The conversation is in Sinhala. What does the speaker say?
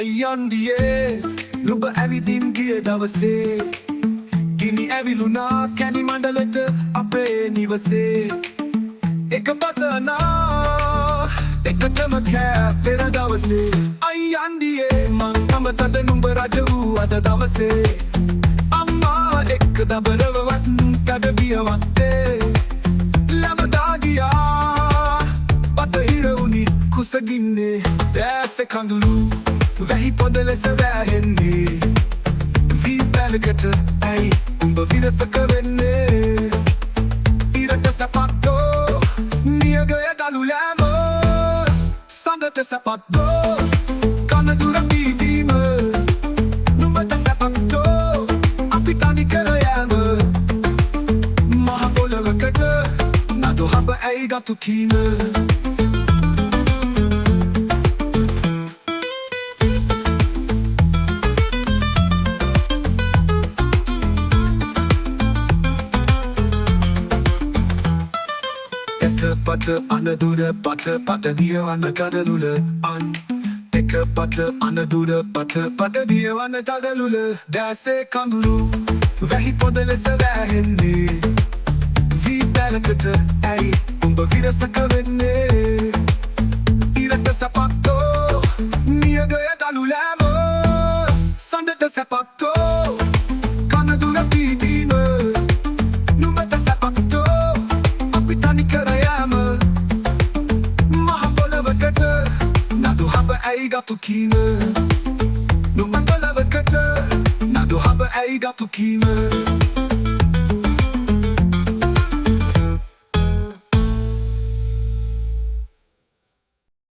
අයියන්ඩියේ නුඹ ඇවිදින් ගිය දවසේ ගිනි ඇවිලුනා කැනි මණ්ඩලට අපේ නිවසේ එක පතනා එකටම කෑ පෙර දවසේ අයියන්ඩියේ මං අමතද නුඹ රජ වූ අද දවසේ අම්මා එක්ක දබරවවත් කඩබියවත්තේ ලැබදා ගියා බටහිර උනි කුසගින්නේ දැස කඳුළු වැහි පොද ලෙස වැහෙන්නේ වී පැලකට ඇයි උඹ විරසක වෙන්නේ ඉරට සැපක්දෝ නියගය දළු ලෑම සඳට සැපක්දෝ කනදුර පීදීම නුඹට සැපක්දෝ අපි තනි කර යෑම මහ පොළවකට නඩු හබ ඇයි ගතු කීම Pata anadura pata dia anadalula an Eka pata anadura pata dia anadalula Dase kandulu Vahi podale sa vahenne Vi balakata ay umba vida sakavenne Irata sapakto Niyagaya dalulamo Sandata sapakto Kanadura pidima Numata sapakto Apitani karayama Mahapalavakata Nadu haba ay gatu kina Numapala vakata Nadu haba ay gatu kina